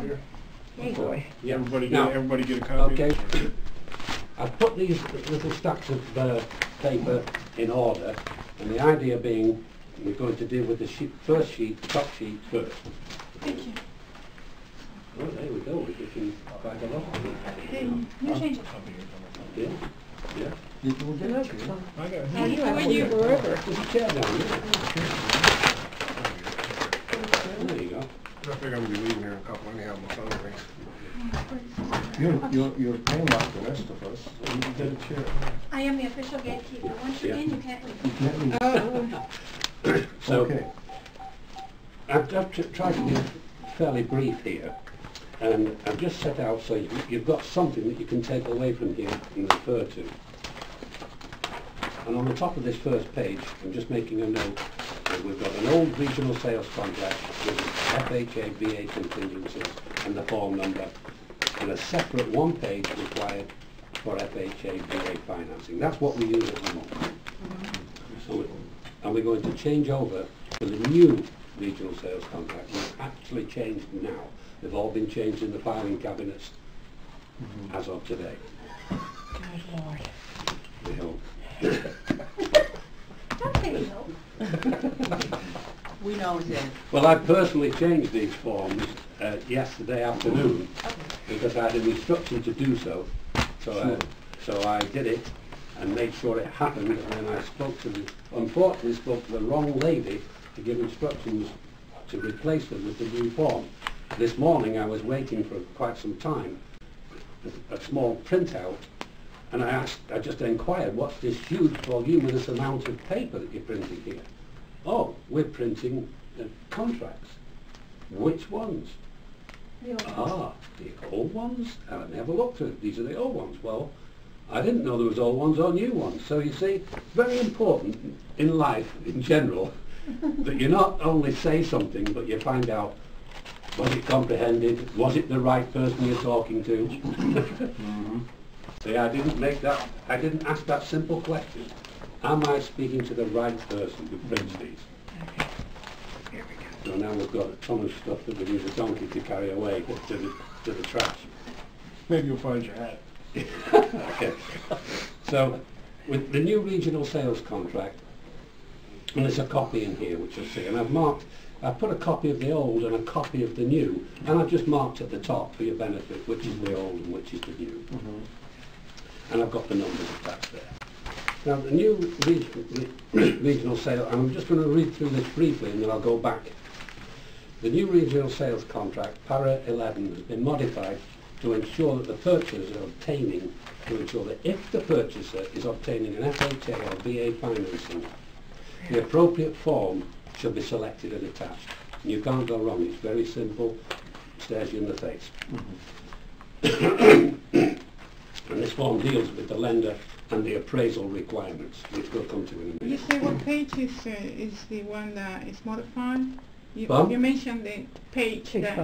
Here. Hey boy. Yeah. Everybody get a copy. Okay. I've put these little stacks of paper in order, and the idea being we're going to deal with the first sheet, top sheet first. Thank you. Oh, there we go. We're getting quite a lot of it. Hey, you change it. Yeah. Yeah. How are you? Wherever. There's a chair down there. There you go. I think I'm going to be leaving here in a couple anyhow. My phone rings. You're paying like the rest of us. You get a chair. I am the official gatekeeper. Once you're in, you can't leave. You can't leave. So, Okay. I've tried to be fairly brief here, and I've just set out so you've got something that you can take away from here and refer to. And on the top of this first page, I'm just making a note that we've got an old regional sales contract with FHA VA contingencies and the form number, and a separate one page required for FHA VA financing. That's what we use at the moment. And we're going to change over to the new regional sales contract. We've actually changed now. They've all been changed in the filing cabinets as of today. Good Lord. We hope. Don't say we hope. We know it is. Well, I personally changed these forms yesterday afternoon because I had an instruction to do so. So I did it and made sure it happened, and then I unfortunately spoke to the wrong lady to give instructions to replace them with the new form. This morning I was waiting for quite some time, a small printout, and I just inquired, what's this huge voluminous amount of paper that you're printing here? Oh, we're printing contracts. Which ones? The old ones. Ah, the old ones? I never looked at it. These are the old ones. Well, I didn't know there was old ones or new ones. So you see, very important in life in general that you not only say something, but you find out, was it comprehended? Was it the right person you're talking to? See, I didn't ask that simple question. Am I speaking to the right person who prints these? Okay. Here we go. So now we've got a ton of stuff that we need a donkey to carry away to the trash. Maybe you'll find your hat. Okay. So, with the new regional sales contract, and there's a copy in here which you'll see, and I've put a copy of the old and a copy of the new, and I've just marked at the top for your benefit which is the old and which is the new. And I've got the numbers attached there. Now the new regional sale, and I'm just going to read through this briefly and then I'll go back. The new regional sales contract, para 11, has been modified to ensure that the purchasers are obtaining, to ensure that if the purchaser is obtaining an FHA or VA financing, the appropriate form should be selected and attached. And you can't go wrong, it's very simple, stares you in the face. And this form deals with the lender and the appraisal requirements, which we'll come to in a minute. You say what page is the one that is modified? You mentioned the page that...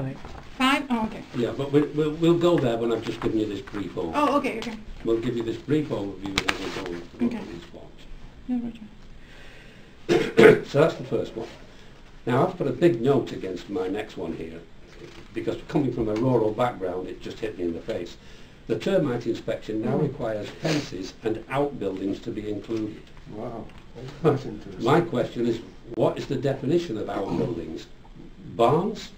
5? Oh, okay. Yeah, but we'll go there when I've just given you this brief overview. Oh, okay, okay. We'll give you this brief overview and then we'll go into these forms. No, Roger. So that's the first one. Now I've put a big note against my next one here, because coming from a rural background it just hit me in the face. The termite inspection now requires fences and outbuildings to be included. Wow. That's interesting. My question is, what is the definition of outbuildings? Barns?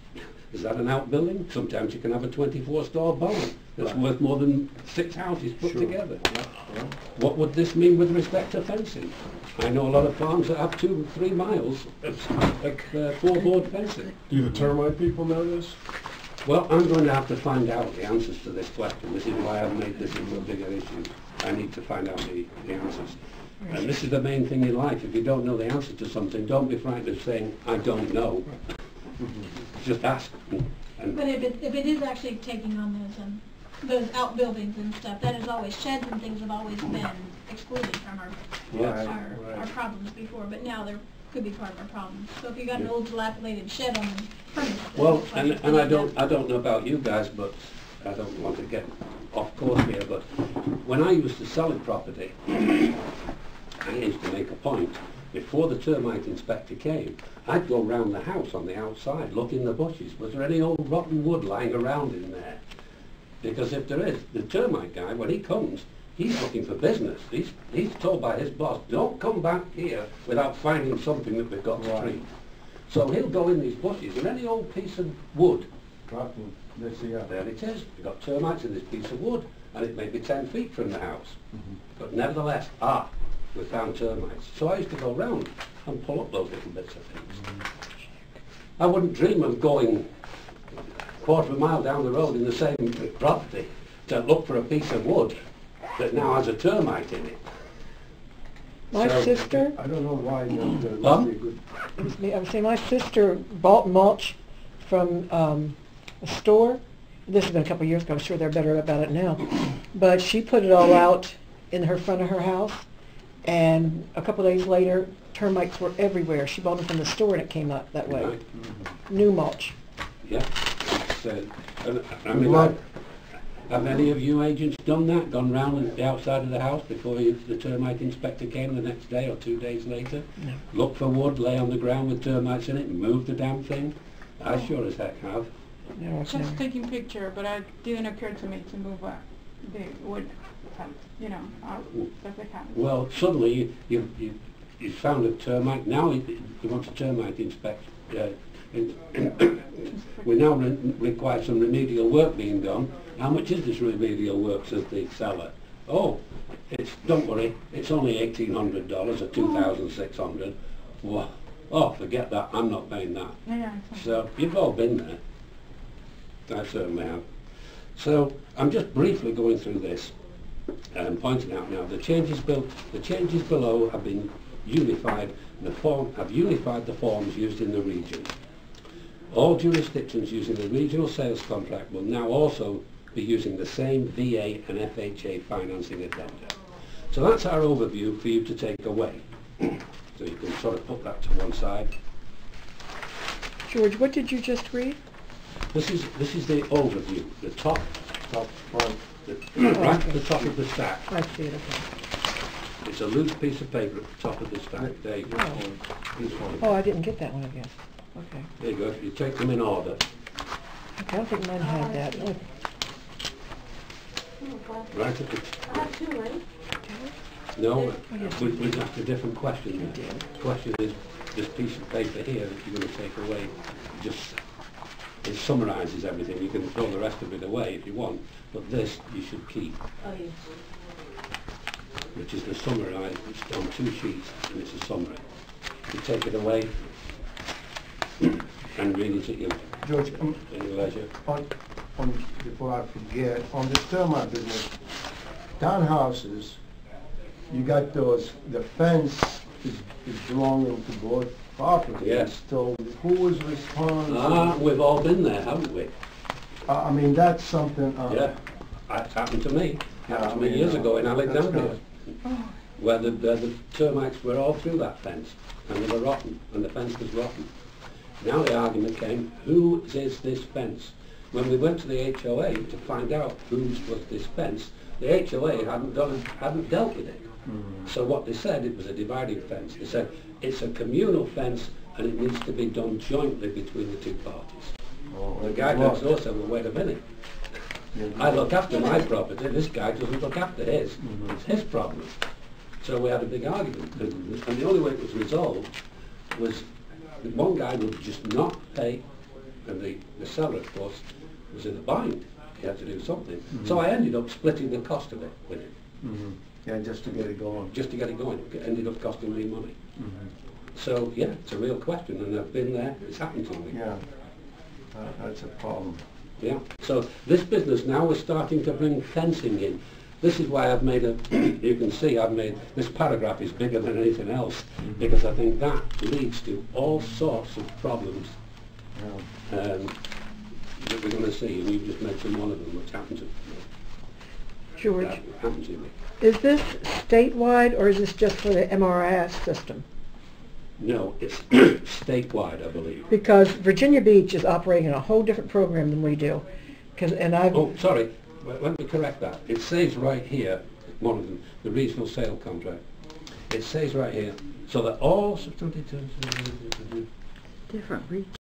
Is that an outbuilding? Sometimes you can have a 24-store barn that's worth more than 6 houses put together. Yeah. What would this mean with respect to fencing? I know a lot of farms that have 2 or 3 miles of 4-board fencing. Do the termite people know this? Well, I'm going to have to find out the answers to this question. This is why I've made this into a bigger issue. I need to find out the answers. And this is the main thing in life. If you don't know the answer to something, don't be frightened of saying, I don't know. Just ask. But if it is actually taking on those outbuildings and stuff, that is always, sheds and things have always been excluded from our problems before, but now they're could be part of our problem. So if you got an old dilapidated shed on the premise. Well, and I don't know about you guys, but I don't want to get off course here, but when I used to sell a property, I used to make a point before the termite inspector came, I'd go round the house on the outside, look in the bushes. Was there any old rotten wood lying around in there? Because if there is, the termite guy, when he comes, he's looking for business. He's told by his boss, don't come back here without finding something that we've got to treat. So he'll go in these bushes, and any old piece of wood, Rotten, this, yeah. there it is. We've got termites in this piece of wood, and it may be 10 feet from the house. But nevertheless, we found termites. So I used to go round and pull up those little bits of things. I wouldn't dream of going a quarter of a mile down the road in the same property to look for a piece of wood that now has a termite in it. My sister, I don't know why there must be a good... I was saying my sister bought mulch from a store. This has been a couple of years ago. I'm sure they're better about it now. But she put it all out in her front of her house, and a couple of days later, termites were everywhere. She bought them from the store, and it came out that way. New mulch. Yeah. I mean, have any of you agents done that? Gone round the outside of the house before the termite inspector came the next day or 2 days later? No. Look for wood, lay on the ground with termites in it, and move the damn thing? I sure as heck have. No, I've Just never. taking picture, but it didn't occur to me to move the wood, out of the house. Well, suddenly you found a termite. Now you want a termite inspection. We now require some remedial work being done. How much is this remedial work, says the seller? Oh, don't worry, it's only $1,800 or $2,600. Well, oh, forget that, I'm not paying that. Yeah. So you've all been there. I certainly have. So I'm just briefly going through this and pointing out now the changes below have been unified. Have unified the forms used in the region. All jurisdictions using the regional sales contract will now also be using the same VA and FHA financing addenda. So that's our overview for you to take away. So you can sort of put that to one side. George, what did you just read? This is the overview, the top front, right at the top of the stack. I see it, okay. It's a loose piece of paper at the top of the stack. There you go. Oh, I didn't get that one, I guess. Okay. There you go. You take them in order. Okay, I don't think mine had that. Oh, Right at the... No, we've asked a different question there. The question is, this piece of paper here that you're going to take away, it summarises everything. You can throw the rest of it away if you want, but this you should keep. Oh, yes. Which is the summarised, it's on 2 sheets, and it's a summary. You take it away and read it at your George, leisure. before I forget, on the termite business, townhouses, you got the fence is belonging to both properties. Yes. So who is responsible? We've all been there, haven't we? I mean, that's something... Yeah, that happened to me. Happened to me I mean, years ago in that's Alexandria, good. where the termites were all through that fence, and they were rotten, and the fence was rotten. Now the argument came, whose is this fence? When we went to the HOA to find out whose was this fence, the HOA hadn't dealt with it. So what they said, it was a dividing fence. They said, it's a communal fence and it needs to be done jointly between the two parties. The guy next door said, well, wait a minute. I look after my property, this guy doesn't look after his. It's his problem. So we had a big argument. And the only way it was resolved was that one guy would just not pay, and the seller, of course, was in a bind. He had to do something. So I ended up splitting the cost of it with him. Yeah, just to get it going. Just to get it going. It ended up costing me money. So, yeah, it's a real question, and I've been there. It's happened to me. Yeah, that's a problem. Yeah. So this business now is starting to bring fencing in. This is why I've made you can see I've made, this paragraph is bigger than anything else, because I think that leads to all sorts of problems that we're going to see, and you've just mentioned one of them, which happened to me. George, Happened to me. is this statewide or is this just for the MRIS system? No, it's statewide, I believe. Because Virginia Beach is operating on a whole different program than we do. Oh, sorry. Let me correct that. It says right here, one of them, the regional sale contract. it says right here, so that all Different reach.